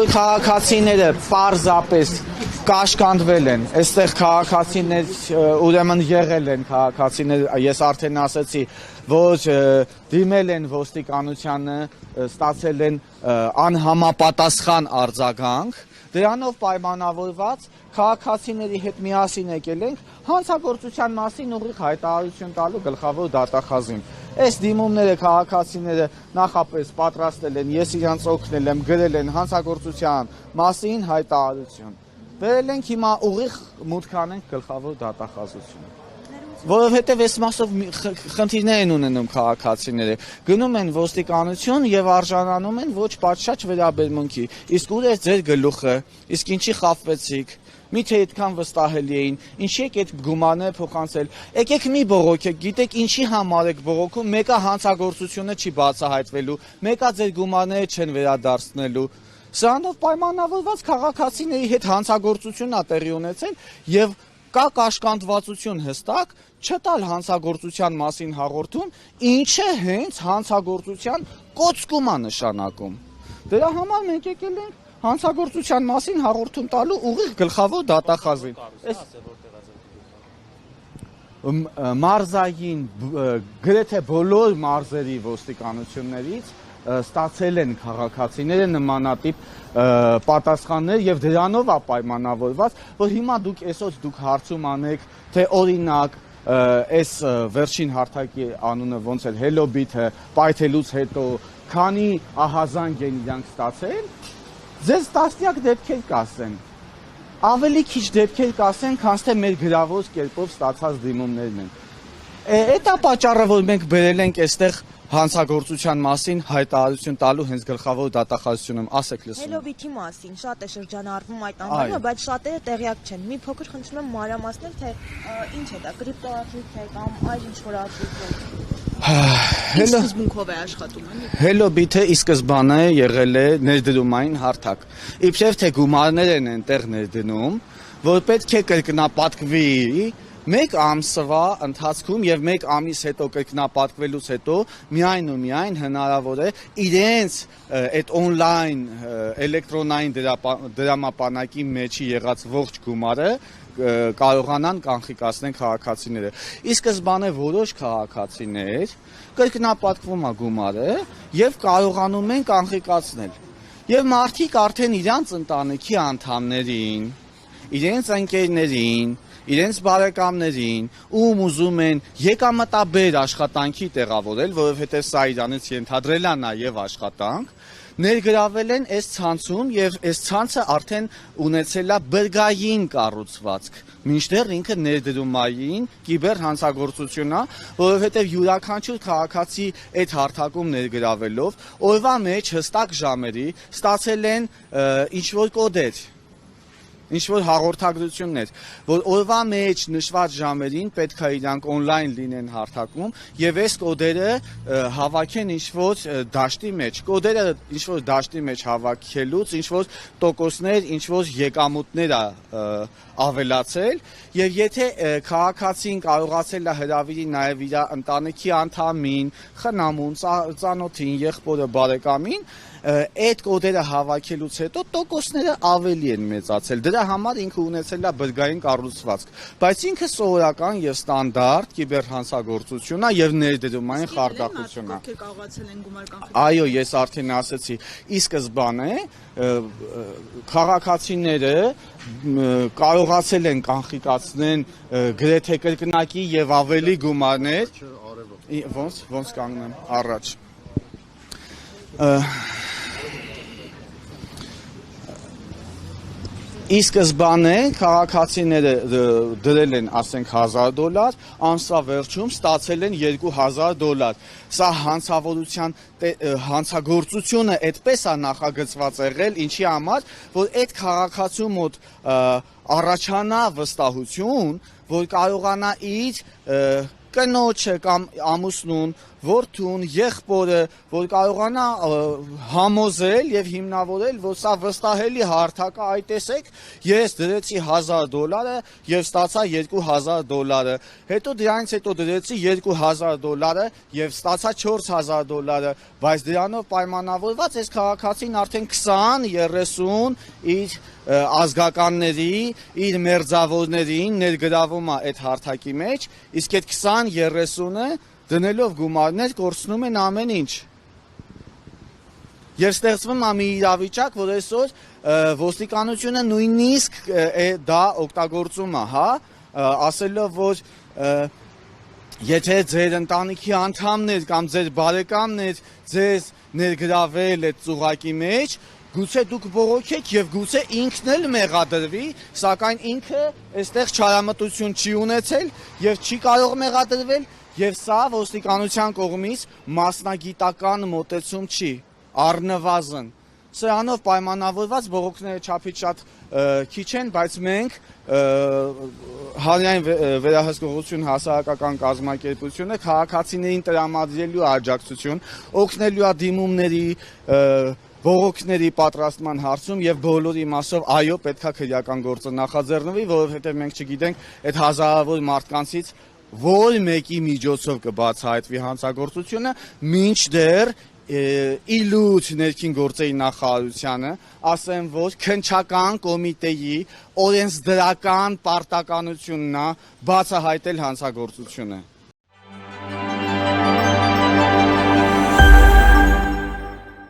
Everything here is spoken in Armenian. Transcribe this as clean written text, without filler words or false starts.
որ քաղաքացիները պարզապես կաշկանդվել են, այստեղ քաղաքացիներ ուրեմն եղել են քաղաքացիներ, ես արդեն ասացի, որ դիմել են ոստիկանությանը, ստացել են անհամապատասխան արձագանք, դրանով պայմանավորված քաղաքացիների հետ միասին եկել ենք հանցագործության մասին ուղիղ հայտարարություն տալու գլխավոր դատախազին։ Այս դիմումները քաղաքացիները նախապես պատրաստել են, ես իրանց օգնել եմ, գրել են հանցագործության մասին հայտարարություն։ Բերել ենք հիմա ուղիղ մուտք անենք գլխավոր դատախազություն։ Որովհետև այս մասով խնդիրներ են ունենում քաղաքացիները, գնում են ոստիկանություն եւ արժանանում են ոչ պատշաճ վերաբերմունքի։ Իսկ ուր է ձեր գլուխը, իսկ ինչի խաբվեցիք, միթե այդքան վստահելի էին, ինչի եք այդ գումարները փոխանցել։ Եկեք մի բողոքեք, գիտեք ինչի համար եք բողոքում, մեկը հանցագործությունը չի բացահայտվելու, մեկը ձեր գումարները չեն վերադարձնելու։ Սրանով պայմանավորված քաղաքացիների հետ հանցագործությունն է տեղի ունեցել եւ կա կաշկանդվածություն հստակ չտալ հանցագործության մասին հաղորդում, ինչը հենց հանցագործության կոծկում է նշանակում։ Դրա համար մենք եկել ենք հանցագործության մասին հաղորդում տալու ուղիղ գլխավոր դատախազին։ Մարզային գրեթե բոլոր մարզերի ոստիկանություններից ստացել են քաղաքացիները նմանատիպ պատասխաններ եւ դրանով է պայմանավորված, որ հիմա դուք հարցում անեք, թե օրինակ այս վերջին հարթակի անունը ոնց էր Hello-Bit-ը պայթելուց հետո քանի ահազանգ են իրանք ստացել, ձեզ տասնյակ դեպքեր կասեն, ավելի քիչ դեպքեր կասեն, քան թե մեր գրավոր կերպով ստացած դիմումներն են։ Այդ է պատճառը, որ մենք բերել ենք այստեղ հանցագործության մասին հայտարարություն տալու հենց գլխավոր դատախազությունում, ասեք լսում։ Hello-Bit-ի մասին շատ է շրջանառվում այդ անվանումը, բայց շատերը տեղյակ չեն։ Մի փոքր խնդրում եմ մանրամասնել, թե ինչ է դա, կրիպտոարժույթ է կամ այլ ինչ-որ արժույթ է։ Ինչ սկզբունքով է աշխատում։ Hello-Bit-ը ի սկզբանե եղել է ներդրումային հարթակ։ Իբրև թե գումարներ են այնտեղ ներդնում, որ պետք է կրկնապատկվի մեկ ամսվա ընթացքում եւ մեկ ամիս հետո կրկնապատկվելուց հետո միայն ու միայն հնարավոր է իրենց այդ on-line էլեկտրոնային դրամապանակի մեջի եղած ողջ գումարը կարողանան կանխիկացնել քաղաքացիները։ Ի սկզբանե որոշ քաղաքացիներ կրկնապատկվում է գումարը եւ կարողանում են կանխիկացնել։ Եվ մարդիկ արդեն իրանց ընտանիքի անդամներին, իրենց ընկերներին, իրենց բարեկամներին, ում ուզում են եկամտաբեր աշխատանքի տեղավորել, որովհետև սա իրանից ենթադրել է նաև աշխատանք, ներգրավել են այս ցանցում եւ այս ցանցը արդեն ունեցել է բրգային կառուցվածք, մինչդեռ ինքը ներդրումային կիբեր հանցագործություն է, որովհետև յուրաքանչյուր քաղաքացի այդ հարթակում ներգրավելով օրվա մեջ հստակ ժամերի ստացել են ինչ-որ կոդեր, ինչ-որ հաղորդագրություններ, որ օրվա մեջ նշված ժամերին պետք է իրանք on-line լինեն հարթակում եւ այս կոդերը հավաքեն ինչ-որ դաշտի մեջ։ Կոդերը ինչ-որ դաշտի մեջ հավաքելուց ինչ-որ տոկոսներ, ինչ-որ եկամուտներ է ավելացել եւ եթե քաղաքացին կարողացել է հրավիրի նաեւ իր ընտանիքի անդամին, խնամուն, ծանոթին, եղբորը, բարեկամին, այդ կոդերը հավաքելուց հետո տոկոսները ավելի են մեծացել։ Դրա համար ինքը ունեցել է բրգային կառուցվածք, բայց ինքը սովորական եւ ստանդարտ կիբերհանցագործություն է եւ ներդրումային խարդախություն է։ Այո, ես արդեն ասացի, ի սկզբանե քաղաքացիները կարողացել են կանխիկացնել գրեթե կրկնակի եւ ավելի գումարներ։ Ոնց կանգնեմ առաջ։ Ի սկզբանե քաղաքացիները դրել են, ասենք, $1000, ամսվա վերջում ստացել են $2000։ Սա հանցագործությունը այդպես է նախագծված եղել, ինչի համար, որ այդ քաղաքացու մոտ առաջանա վստահություն, որ կարողանա իր կնոջը կամ ամուսնուն որդուն, եղբորը, որ կարողանա համոզել եւ հիմնավորել, որ սա վստահելի հարթակ է, այ տեսեք, ես դրեցի $1000 եւ ստացա $2000, հետո դրանից հետո դրեցի $2000 եւ ստացա $4000, բայց դրանով պայմանավորված այս քաղաքացին արդեն 20-30 իր ազգականների, իր մերձավորներին ներգրավում է այդ հարթակի մեջ, իսկ այդ 20-30-ը դնելով գումարներ կորցնում են ամեն ինչ։ Եվ ստեղծվում է մի իրավիճակ, որ այսօր ոստիկանությունը նույնիսկ դա օգտագործում է, հա, ասելով, որ եթե ձեր ընտանիքի անդամներ կամ ձեր բարեկամներ ձեզ ներգրավել այդ ծուղակի մեջ, գուցե դուք բողոքեք եւ գուցե ինքն էլ մեղադրվի, սակայն ինքը այստեղ չարամտություն չի ունեցել եւ չի կարող մեղադրվել եւ սա ոստիկանության կողմից մասնագիտական մոտեցում չի, առնվազն։ Սրանով պայմանավորված բողոքները չափից շատ քիչ են, բայց մենք հանրային վերահսկողություն հասարակական կազմակերպությունը քաղաքացիներին տրամադրելու աջակցություն, օգնելու դիմումների բողոքների պատրաստման հարցում եւ բոլորի մասով այո պետքա քրեական գործը նախաձեռնվի, որովհետեւ մենք չգիտենք այդ հազարավոր մարդկանցից որ մեկի միջոցով կբացահայտվի հանցագործությունը, մինչդեռ իլուց ներքին գործերի նախարարությանը ասեմ, որ քննչական կոմիտեի օրենսդրական պարտականությունն է բացահայտել հանցագործությունը։